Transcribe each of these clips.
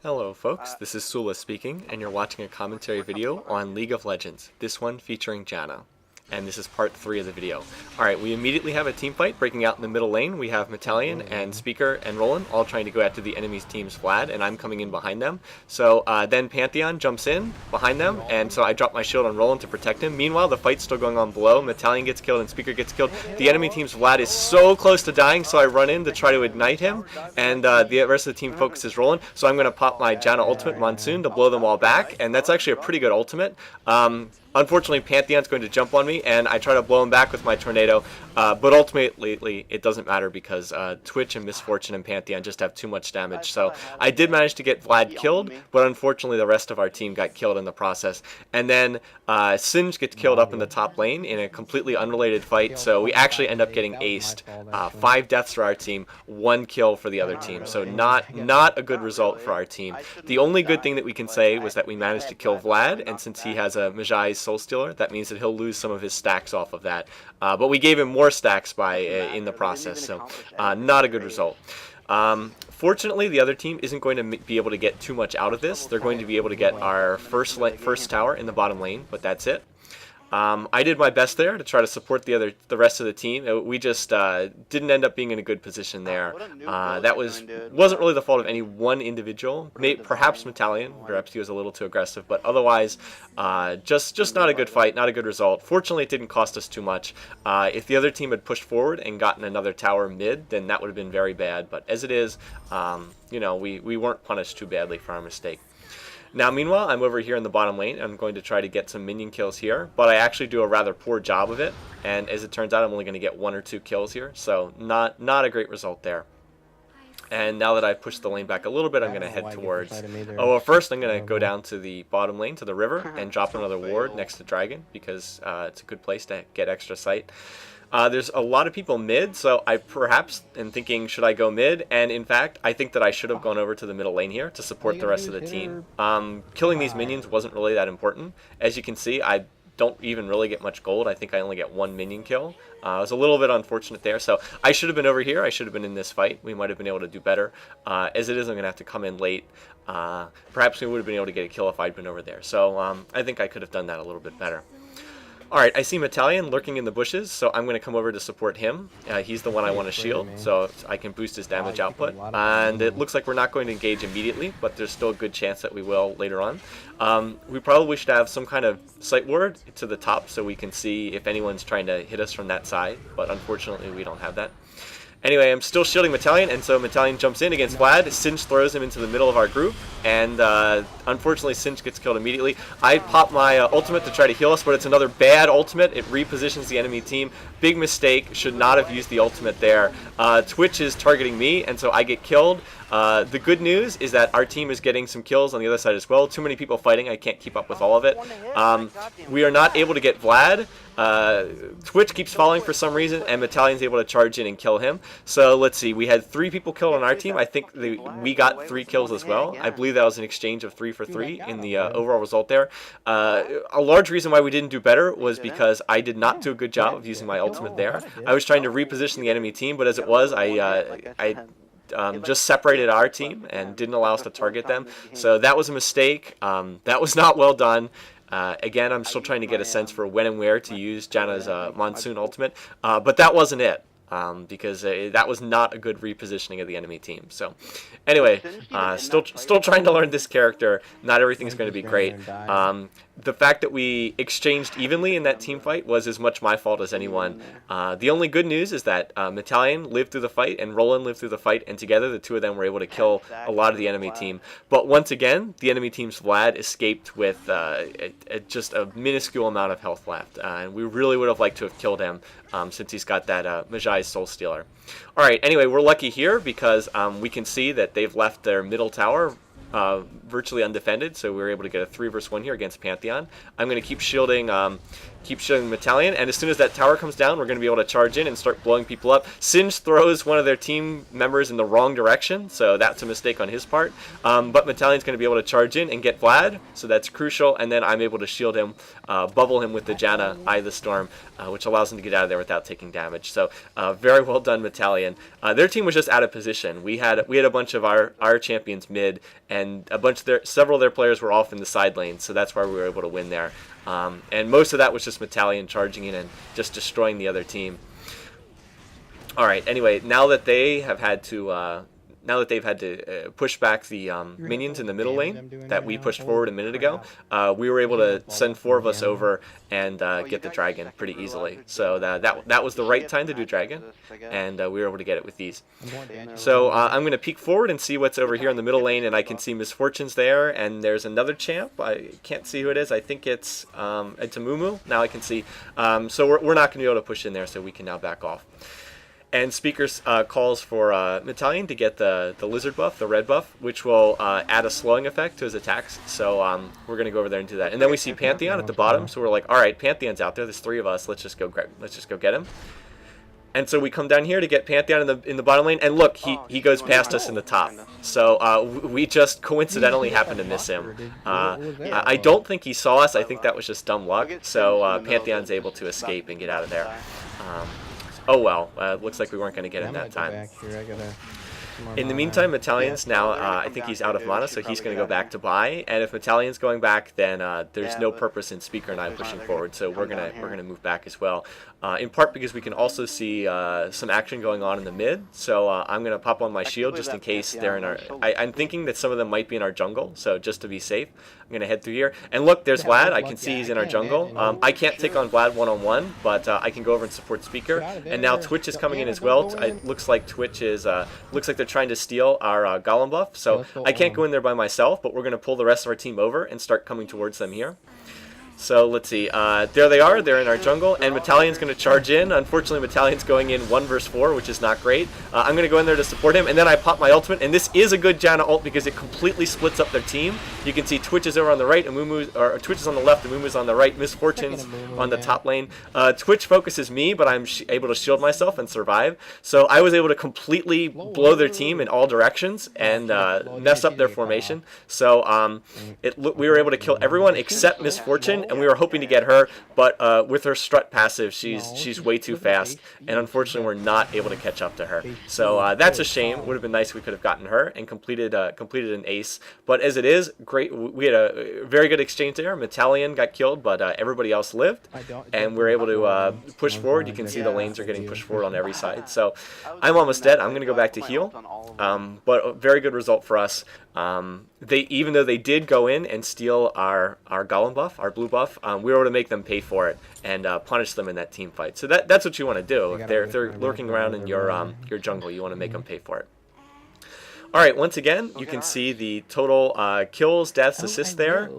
Hello folks, this is Sula speaking, and you're watching a commentary video on League of Legends, this one featuring Janna. And this is part 3 of the video. Alright, we immediately have a team fight breaking out in the middle lane. We have Metallion and Speaker and Roland all trying to go after the enemy's team's Vlad, and I'm coming in behind them. So then Pantheon jumps in behind them, and so I drop my shield on Roland to protect him. Meanwhile, the fight's still going on below. Metallion gets killed and Speaker gets killed. The enemy team's Vlad is so close to dying, so I run in to try to ignite him, and the rest of the team focuses Roland. So I'm going to pop my Janna ultimate Monsoon to blow them all back, and that's actually a pretty good ultimate. Unfortunately, Pantheon's going to jump on me, and I try to blow him back with my Tornado, but ultimately it doesn't matter because Twitch and Misfortune and Pantheon just have too much damage. So I did manage to get Vlad killed, but unfortunately the rest of our team got killed in the process. And then Singe gets killed up in the top lane in a completely unrelated fight, so we actually end up getting aced. 5 deaths for our team, 1 kill for the other team, so not a good result for our team. The only good thing that we can say was that we managed to kill Vlad, and since he has a Mejai's Soul Stealer, that means that he'll lose some of his stacks off of that. But we gave him more stacks in the process, so not a good result. Fortunately, the other team isn't going to be able to get too much out of this. They're going to be able to get our first tower in the bottom lane, but that's it. I did my best there to try to support the rest of the team. We just didn't end up being in a good position there. That wasn't really the fault of any one individual. Perhaps Metallion, perhaps he was a little too aggressive, but otherwise, just not a good fight, not a good result. Fortunately, it didn't cost us too much. If the other team had pushed forward and gotten another tower mid, then that would have been very bad. But as it is, you know, we weren't punished too badly for our mistake. Now, meanwhile, I'm over here in the bottom lane. I'm going to try to get some minion kills here, but I actually do a rather poor job of it. And as it turns out, I'm only going to get 1 or 2 kills here, so not a great result there. And now that I've pushed the lane back a little bit, I'm going to head towards... Oh, well, first I'm going to go down to the bottom lane, to the river, and drop another ward next to Dragon, because it's a good place to get extra sight. There's a lot of people mid, so I perhaps am thinking, should I go mid? And in fact, I think that I should have gone over to the middle lane here to support the rest of the team. Killing these minions wasn't really that important. As you can see, I don't even really get much gold. I think I only get 1 minion kill. It was a little bit unfortunate there, so I should have been over here. I should have been in this fight. We might have been able to do better. As it is, I'm going to have to come in late. Perhaps we would have been able to get a kill if I'd been over there. So I think I could have done that a little bit better. Alright, I see Metallion lurking in the bushes, so I'm going to come over to support him. He's the one I want to shield, so I can boost his damage output. And it looks like we're not going to engage immediately, but there's still a good chance that we will later on. We probably should have some kind of sight ward to the top so we can see if anyone's trying to hit us from that side, but unfortunately we don't have that. Anyway, I'm still shielding Metallion, and so Metallion jumps in against Vlad. Singe throws him into the middle of our group, and unfortunately Singe gets killed immediately. I pop my ultimate to try to heal us, but it's another bad ultimate. It repositions the enemy team. Big mistake. Should not have used the ultimate there. Twitch is targeting me, and so I get killed. The good news is that our team is getting some kills on the other side as well. Too many people fighting. I can't keep up with all of it. We are not able to get Vlad. Twitch keeps falling for some reason, and Metallion's able to charge in and kill him. So let's see. We had 3 people killed on our team. I think we got 3 kills as well. I believe that was an exchange of 3 for 3 in the overall result there. A large reason why we didn't do better was because I did not do a good job of using my ultimate there. I was trying to reposition the enemy team, but as it was, I just separated our team and didn't allow us to target them. So that was a mistake. That was not well done. Again, I'm still trying to get a sense for when and where to use Janna's Monsoon ultimate, but that wasn't it. Because that was not a good repositioning of the enemy team. So anyway, still trying to learn this character. Not everything's going to be great. The fact that we exchanged evenly in that team fight was as much my fault as anyone. The only good news is that Metallion lived through the fight and Roland lived through the fight, and together the 2 of them were able to kill a lot of the enemy team. But once again, the enemy team's Vlad escaped with just a minuscule amount of health left, and we really would have liked to have killed him since he's got that Mejai's Soul Stealer. Alright, anyway, we're lucky here because we can see that they've left their middle tower virtually undefended, so we were able to get a 3 versus 1 here against Pantheon. I'm going to keep shielding keep shooting Metallion, and as soon as that tower comes down, we're going to be able to charge in and start blowing people up. Singe throws one of their team members in the wrong direction, so that's a mistake on his part. But Metallion's going to be able to charge in and get Vlad, so that's crucial, and then I'm able to shield him, bubble him with the Janna, Eye of the Storm, which allows him to get out of there without taking damage. So very well done, Metallion. Their team was just out of position. We had a bunch of our champions mid, and several of their players were off in the side lane, so that's why we were able to win there. And most of that was just Metallion charging in and just destroying the other team. All right. Anyway, now that they have had to push back the minions in the middle lane that we pushed forward a minute ago, we were able to send 4 of us over and get the dragon pretty easily. So that was the right time to do dragon, and we were able to get it with these. So I'm going to peek forward and see what's over here in the middle lane, and I can see Misfortune's there, and there's another champ. I can't see who it is. I think it's a Mumu. Now I can see. So we're not going to be able to push in there, so we can now back off. And Speakers calls for Metallion to get the lizard buff, the red buff, which will add a slowing effect to his attacks. So we're going to go over there and do that. And then we see Pantheon at the bottom, so we're like, all right, Pantheon's out there. There's 3 of us. Let's just go get him. And so we come down here to get Pantheon in the bottom lane, and look, he goes past us in the top. So we just coincidentally happened to miss him. I don't think he saw us. I think that was just dumb luck. So Pantheon's able to escape and get out of there. Oh well, looks like we weren't going to get him that time. In the meantime, Metallion's now, I think he's out of mana, so he's going to go back to buy. And if Metallion's going back, then there's no purpose in Speaker and I pushing forward, so we're gonna move back as well. In part because we can also see some action going on in the mid, so I'm going to pop on my shield just in case they're in our... I'm thinking that some of them might be in our jungle, so just to be safe, I'm going to head through here. And look, there's Vlad. I can see he's in our jungle. I can't take on Vlad one-on-one, but I can go over and support Speaker. And now Twitch is coming in as well. It looks like Twitch is... looks like they're trying to steal our Golem buff, so I can't go in there by myself, but we're going to pull the rest of our team over and start coming towards them here. So let's see, there they are, they're in our jungle, and Metallion's going to charge in. Unfortunately, Metallion's going in 1 versus 4, which is not great. I'm going to go in there to support him, and then I pop my ultimate, and this is a good Janna ult because it completely splits up their team. You can see Twitch is over on the right, and Twitch is on the left, and Mumu's on the right, Misfortune's on the top lane. Twitch focuses me, but I'm able to shield myself and survive. So I was able to completely blow their team in all directions and mess up their formation. So we were able to kill everyone except Misfortune, and we were hoping to get her, but with her strut passive, she's way too fast, and unfortunately we're not able to catch up to her. So that's a shame. Would have been nice if we could have gotten her and completed an ace, but as it is, great. We had a very good exchange there. Metallion got killed, but everybody else lived, and we're able to push forward. You can see the lanes are getting pushed forward on every side. So I'm almost dead. I'm going to go back to heal, but a very good result for us. Even though they did go in and steal our Golem buff, our blue buff, we were able to make them pay for it and punish them in that team fight. So that's what you want to do. If they're lurking around in your jungle, you want to make them pay for it. All right, once again, you can see the total kills, deaths, assists there.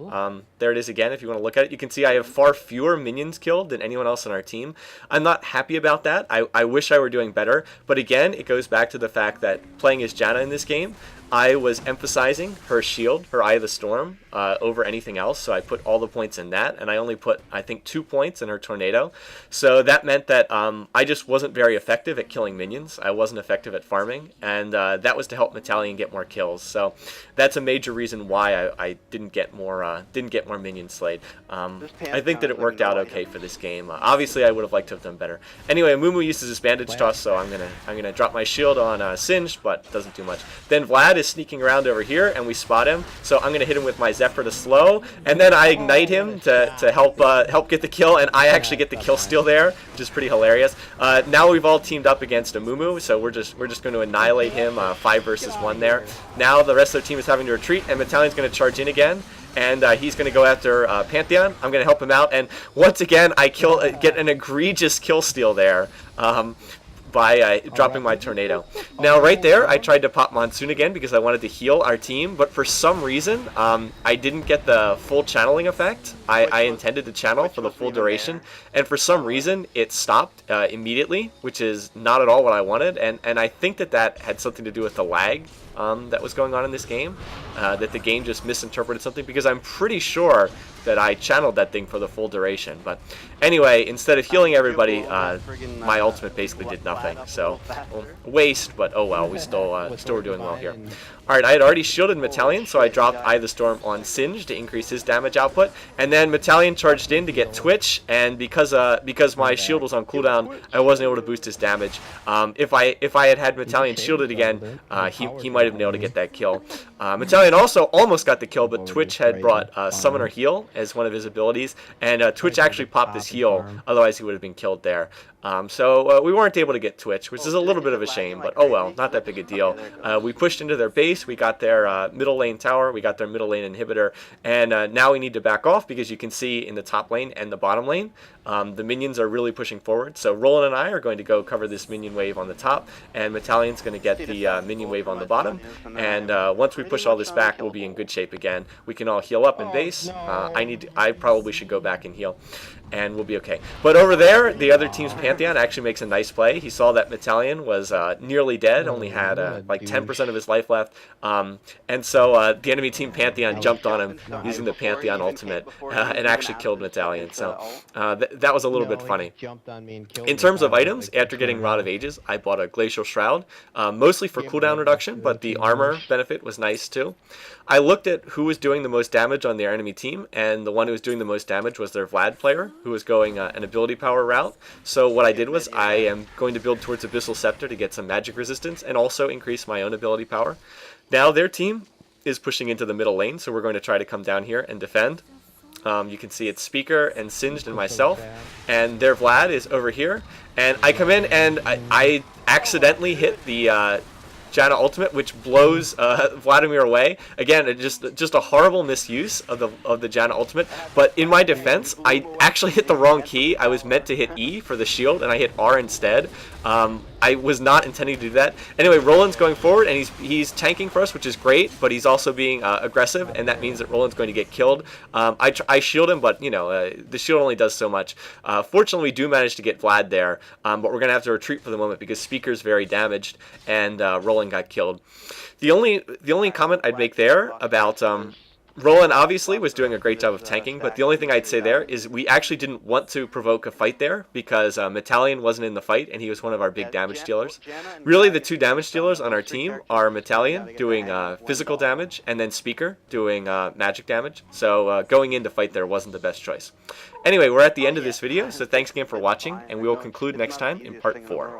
There it is again, if you want to look at it. You can see I have far fewer minions killed than anyone else on our team. I'm not happy about that. I wish I were doing better. But again, it goes back to the fact that playing as Janna in this game, I was emphasizing her shield, her Eye of the Storm, over anything else, so I put all the points in that, and I only put, I think, 2 points in her Tornado. So that meant that I just wasn't very effective at killing minions. I wasn't effective at farming, and that was to help Metallion get more kills. So that's a major reason why I didn't get more minions slayed. I think that it worked out okay for this game. Obviously, I would have liked to have done better. Anyway, Mumu uses his bandage toss, so I'm gonna drop my shield on Singed, but doesn't do much. Then Vlad is sneaking around over here, and we spot him, so I'm gonna hit him with my Zephyr to slow, and then I ignite him to help get the kill, and I actually get the kill steal there, which is pretty hilarious. Now we've all teamed up against a Mumu, so we're just going to annihilate him 5 versus 1 there. Now the rest of the team is having to retreat, and Metallion's going to charge in again, and he's going to go after Pantheon. I'm going to help him out, and once again I get an egregious kill steal there. By dropping my Tornado. Now right there, I tried to pop Monsoon again because I wanted to heal our team, but for some reason, I didn't get the full channeling effect. I intended to channel for the full duration, and for some reason, it stopped immediately, which is not at all what I wanted, and I think that had something to do with the lag that was going on in this game, that the game just misinterpreted something, because I'm pretty sure that I channeled that thing for the full duration. But anyway, instead of healing everybody, my ultimate basically did nothing. So, well, waste, but oh well, we still were doing well here. Alright, I had already shielded Metallion, so I dropped Eye of the Storm on Singe to increase his damage output, and then Metallion charged in to get Twitch, and because my shield was on cooldown, I wasn't able to boost his damage. If I had Metallion shielded again, he might have been able to get that kill. Metallion also almost got the kill, but Twitch had brought Summoner Heal as one of his abilities, and Twitch actually popped his heal, otherwise he would have been killed there. So we weren't able to get Twitch, which is a little bit of a shame, but oh well, not that big a deal. We pushed into their base, we got their middle lane tower, we got their middle lane inhibitor, and now we need to back off, because you can see in the top lane and the bottom lane, the minions are really pushing forward. So Roland and I are going to go cover this minion wave on the top, and Metallion's going to get the minion wave on the bottom, and once we push all this back, we'll be in good shape again. We can all heal up in base. I probably should go back and heal, and we'll be okay. But over there, the other team's Pantheon actually makes a nice play. He saw that Metallion was nearly dead, only had like 10% of his life left, and so the enemy team Pantheon jumped on him using the Pantheon ultimate and actually killed Metallion. So that was a little bit funny. In terms of items, after getting Rod of Ages, I bought a Glacial Shroud, mostly for cooldown reduction, but the armor benefit was nice too. I looked at who was doing the most damage on their enemy team, and the one who was doing the most damage was their Vlad player, who was going an ability power route. So what I did was I am going to build towards Abyssal Scepter to get some magic resistance and also increase my own ability power. Now their team is pushing into the middle lane, so we're going to try to come down here and defend. You can see it's Speaker and Singed and myself, and their Vlad is over here. And I come in and I accidentally hit the Janna ultimate, which blows Vladimir away. Again, just a horrible misuse of the Janna ultimate. But in my defense, I actually hit the wrong key. I was meant to hit E for the shield, and I hit R instead. I was not intending to do that. Anyway, Roland's going forward, and he's tanking for us, which is great, but he's also being aggressive, and that means that Roland's going to get killed. I shield him, but, you know, the shield only does so much. Fortunately, we do manage to get Vlad there, but we're going to have to retreat for the moment because Speaker's very damaged, and Roland got killed. The only comment I'd make there about Roland obviously was doing a great job of tanking, but the only thing I'd say there is we actually didn't want to provoke a fight there because Metallion wasn't in the fight, and he was one of our big damage dealers. Really, the two damage dealers on our team are Metallion doing physical damage, and then Speaker doing magic damage. So going in to fight there wasn't the best choice. Anyway, we're at the end of this video, so thanks again for watching, and we will conclude next time in part 4.